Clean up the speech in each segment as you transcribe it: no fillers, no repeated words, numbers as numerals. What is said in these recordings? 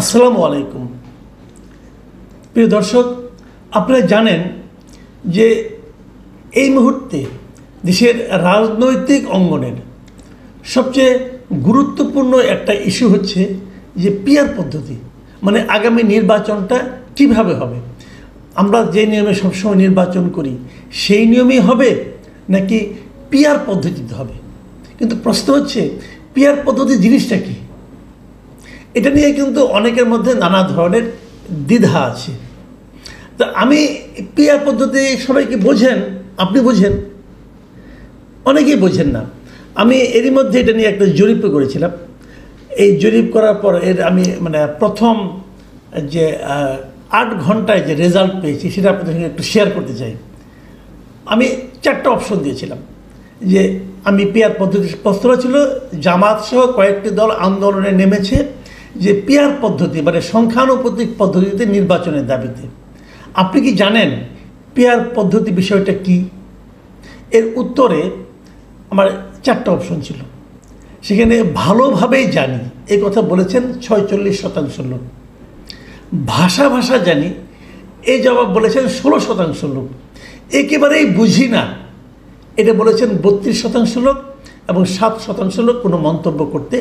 আসসালামু আলাইকুম প্রিয় দর্শক, আপনারা জানেন যে এই মুহূর্তে দেশের রাজনৈতিক অঙ্গনের সবচেয়ে গুরুত্বপূর্ণ একটা ইস্যু হচ্ছে যে পিআর পদ্ধতি, মানে আগামী নির্বাচনটা কিভাবে হবে। আমরা যে নিয়মে সবসময় নির্বাচন করি সেই নিয়মেই হবে নাকি পিআর পদ্ধতিতে হবে। কিন্তু প্রশ্ন হচ্ছে পিআর পদ্ধতি জিনিসটা কি, এটা নিয়ে কিন্তু অনেকের মধ্যে নানা ধরনের দ্বিধা আছে। তা আমি পিআর পদ্ধতি সবাইকে বোঝেন, আপনি বোঝেন, অনেকেই বোঝেন না। আমি এরই মধ্যে এটা নিয়ে একটা জরিপ করেছিলাম। এই জরিপ করার পর আমি প্রথম যে 8 ঘন্টায় যে রেজাল্ট পেয়েছি সেটা আপনাদের সঙ্গে একটু শেয়ার করতে চাই। আমি 4টা অপশন দিয়েছিলাম যে আমি পিআর পদ্ধতি, প্রশ্নটা ছিল জামাত সহ কয়েকটি দল আন্দোলনে নেমেছে যে পিআর পদ্ধতি মানে সংখ্যানুপাতিক পদ্ধতিতে নির্বাচনের দাবিতে। আপনি কি জানেন পিআর পদ্ধতি বিষয়টা কি? এর উত্তরে আমার 4টা অপশন ছিল। সেখানে ভালোভাবেই জানি এই কথা বলেছেন 46% লোক, ভাষা জানি এই জবাব বলেছেন 16% লোক, একেবারেই বুঝি না এটা বলেছেন 32% লোক, এবং 7% লোক কোনো মন্তব্য করতে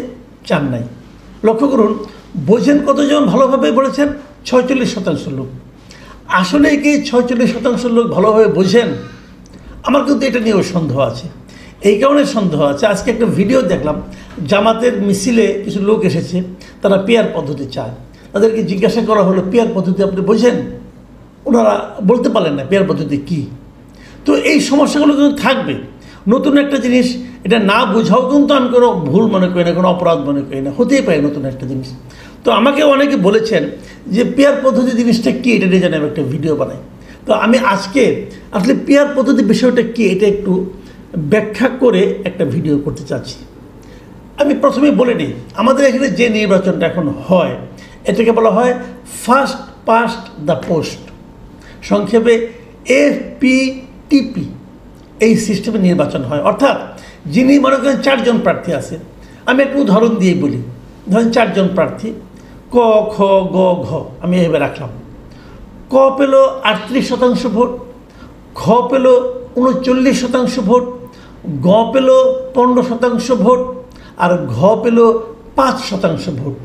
চান নাই। লক্ষ্য করুন, বোঝেন কতজন ভালোভাবে বলেছেন? 46% লোক। আসলে কি 46% লোক ভালোভাবে বোঝেন? আমার কিন্তু এটা নিয়েও সন্দেহ আছে। এই কারণে সন্দেহ আছে, আজকে একটা ভিডিও দেখলাম, জামাতের মিছিলে কিছু লোক এসেছে, তারা পিআর পদ্ধতি চায়। তাদেরকে জিজ্ঞাসা করা হলো পিআর পদ্ধতি আপনি বোঝেন? ওনারা বলতে পারলেন না পিআর পদ্ধতি কী। তো এই সমস্যাগুলো কিন্তু থাকবে। নতুন একটা জিনিস, এটা না বোঝাও কিন্তু আমি কোনো ভুল মনে করি না, কোনো অপরাধ মনে করি না, হতেই পারে নতুন একটা জিনিস। তো আমাকে অনেকে বলেছেন যে পিআর পদ্ধতি জিনিসটা কী, এটা নিয়ে যেন আমি একটা ভিডিও বানাই। তো আমি আজকে আসলে পিআর পদ্ধতি বিষয়টা কী এটা একটু ব্যাখ্যা করে একটা ভিডিও করতে চাচ্ছি। আমি প্রথমে বলে নিই, আমাদের এখানে যে নির্বাচনটা এখন হয় এটাকে বলা হয় ফার্স্ট পাস্ট দ্য পোস্ট, সংক্ষেপে FPTP। এই সিস্টেমে নির্বাচন হয়, অর্থাৎ যিনি মনে করেন 4 জন প্রার্থী আছে, আমি একটু উদাহরণ দিয়ে বলি। ধরেন 4 জন প্রার্থী, ক খ গ ঘ, আমি এভাবে রাখলাম। ক পেল 38% ভোট, খ পেল 39% ভোট, গ পেল 15% ভোট, আর ঘ পেল 5% ভোট।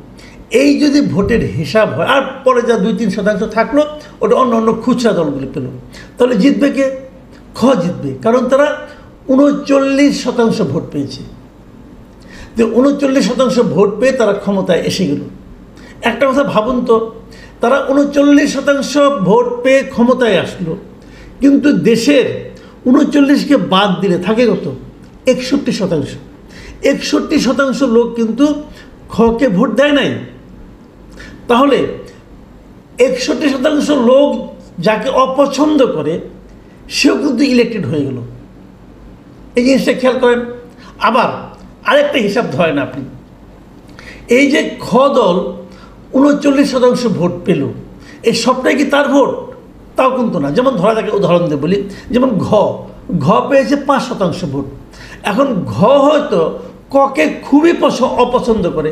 এই যদি ভোটের হিসাব হয়, আর পরে যা 2-3% থাকলো ওটা অন্য খুচরা দলগুলি পেল, তাহলে জিতবে কে? খ জিতবে, কারণ তারা 39% ভোট পেয়েছে। তো 39% ভোট পেয়ে তারা ক্ষমতায় এসে গেল। একটা কথা ভাবুন তো, তারা 39% ভোট পেয়ে ক্ষমতায় আসলো, কিন্তু দেশের 39কে বাদ দিলে থাকে কত? 61%। 61% লোক কিন্তু খকে ভোট দেয় নাই। তাহলে 61% লোক যাকে অপছন্দ করে সেও কিন্তু ইলেক্টেড হয়ে গেল। এই জিনিসটা খেয়াল করেন। আবার আরেকটা হিসাব ধরেন আপনি, এই যে খ দল 39% ভোট পেল, এই সবটাই কি তার ভোট? তাও কিন্তু না। যেমন ধরা যাকে উদাহরণ দিয়ে বলি, যেমন ঘ পেয়েছে 5% ভোট। এখন ঘ হয়তো ককে খুবই অপছন্দ করে।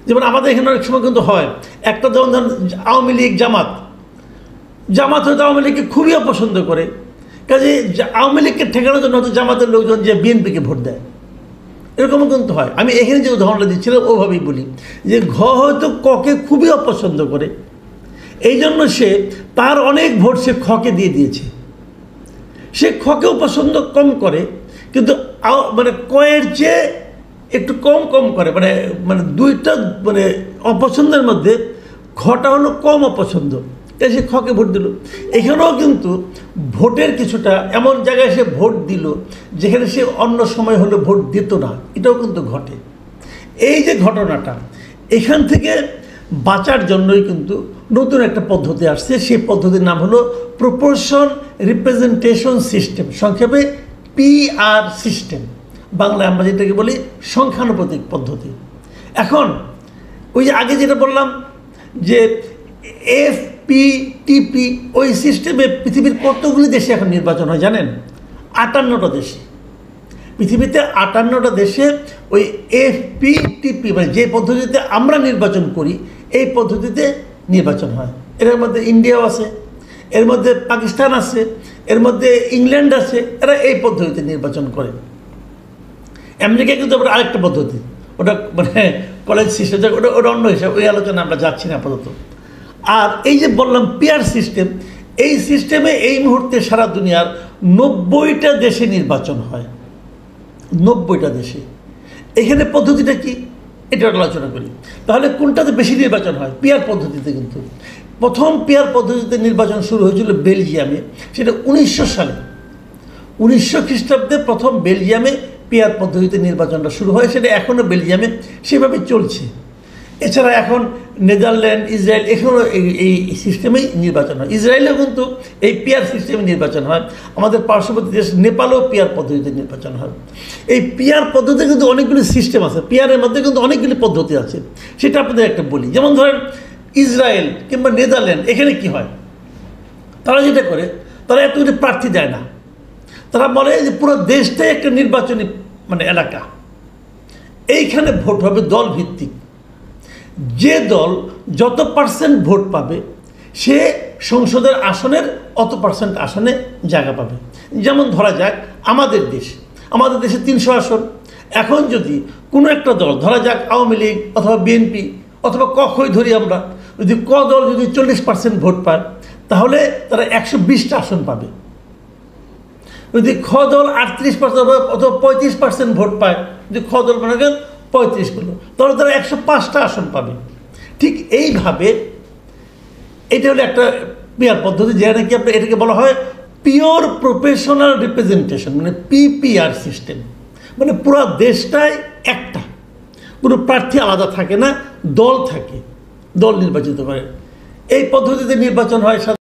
যেমন আমাদের এখানে অনেক সময় কিন্তু হয়, একটা যেমন আওয়ামী লীগ জামাত হয়তো আওয়ামী লীগকে খুবই অপছন্দ করে, কাজে আওয়ামী লীগকে ঠেকানোর জন্য হয়তো জামাতের লোকজন যে বিএনপিকে ভোট দেয়, এরকমও কিন্তু হয়। আমি এখানে যে উদাহরণটা দিচ্ছিলাম ওভাবেই বলি যে ঘ হয়তো ককে খুবই অপছন্দ করে, এই জন্য সে তার অনেক ভোট সে খকে দিয়ে দিয়েছে। সে খকেও পছন্দ কম করে, কিন্তু কয়ের চেয়ে একটু কম করে, দুইটা অপছন্দের মধ্যে খটা হলো কম অপছন্দ, তাই সে খকে ভোট দিল। এখানেও কিন্তু ভোটের কিছুটা এমন জায়গায় সে ভোট দিল যেখানে সে অন্য সময় হলে ভোট দিত না, এটাও কিন্তু ঘটে। এই যে ঘটনাটা, এখান থেকে বাঁচার জন্যই কিন্তু নতুন একটা পদ্ধতি আসছে। সেই পদ্ধতির নাম হলো প্রপোর্শন রিপ্রেজেন্টেশন সিস্টেম, সংক্ষেপে PR সিস্টেম। বাংলায় আমরা যেটাকে বলি সংখ্যানুপাতিক পদ্ধতি। এখন ওই যে আগে যেটা বললাম যে FPTP, ওই সিস্টেমে পৃথিবীর কতগুলি দেশে এখন নির্বাচন হয় জানেন? 58টা দেশে। পৃথিবীতে 58টা দেশে ওই এফপিটিপি মানে যে পদ্ধতিতে আমরা নির্বাচন করি এই পদ্ধতিতে নির্বাচন হয়। এর মধ্যে ইন্ডিয়াও আছে, এর মধ্যে পাকিস্তান আছে, এর মধ্যে ইংল্যান্ড আছে, এরা এই পদ্ধতিতে নির্বাচন করে। আমেরিকা কিন্তু আবার আরেকটা পদ্ধতি, ওটা মানে কলেজ সিস্টেম, ওটা অন্য হিসাবে, ওই আলোচনা আমরা যাচ্ছি না আপাতত। আর এই যে বললাম পিয়ার সিস্টেম, এই সিস্টেমে এই মুহূর্তে সারা দুনিয়ার 90টা দেশে নির্বাচন হয়, 90টা দেশে। এখানে পদ্ধতিটা কি এটা আলোচনা করি। তাহলে কোনটাতে বেশি নির্বাচন হয়? পিয়ার পদ্ধতিতে। কিন্তু প্রথম পিয়ার পদ্ধতিতে নির্বাচন শুরু হয়েছিল বেলজিয়ামে, সেটা 1900 সালে, 1900 খ্রিস্টাব্দে প্রথম বেলজিয়ামে পিয়ার পদ্ধতিতে নির্বাচনটা শুরু হয়। সেটা এখনও বেলজিয়ামে সেভাবে চলছে। এছাড়া এখন নেদারল্যান্ড, ইসরায়েল, এখানেও এই সিস্টেমেই নির্বাচন হয়। ইসরায়েলেও কিন্তু এই পিয়ার সিস্টেমে নির্বাচন হয়। আমাদের পার্শ্ববর্তী দেশ নেপালেও পিয়ার পদ্ধতিতে নির্বাচন হয়। এই পিয়ার পদ্ধতিতে কিন্তু অনেকগুলি সিস্টেম আছে, পিয়ারের মধ্যে কিন্তু অনেকগুলি পদ্ধতি আছে। সেটা আপনাদের একটা বলি। যেমন ধরেন ইসরায়েল কিংবা নেদারল্যান্ড, এখানে কি হয়, তারা যেটা করে, তারা এতগুলি প্রার্থী দেয় না। তারা বলে যে পুরো দেশটাই একটা নির্বাচনী মানে এলাকা, এইখানে ভোট হবে দল ভিত্তিক। যে দল যত পার্সেন্ট ভোট পাবে সে সংসদের আসনের অত পার্সেন্ট আসনে জায়গা পাবে। যেমন ধরা যাক আমাদের দেশে 300 আসন। এখন যদি কোনো একটা দল, ধরা যাক আওয়ামী লীগ অথবা বিএনপি অথবা কখই ধরি আমরা, যদি ক দল যদি 40% ভোট পায় তাহলে তারা 120টা আসন পাবে। যদি খ দল 38% অথবা 35% ভোট পায়, যদি খ দল মনে করেন 35 করলো, তাহলে তারা 105টা আসন পাবে। ঠিক এইভাবে এটা হলো একটা পিয়ার পদ্ধতি, যেটা নাকি আপনার এটাকে বলা হয় পিওর প্রফেশনাল রিপ্রেজেন্টেশন, মানে পিপিআর সিস্টেম। মানে পুরো দেশটাই একটা, কোনো প্রার্থী আলাদা থাকে না, দল থাকে, দল নির্বাচিত করে। এই পদ্ধতিতে নির্বাচন হয়।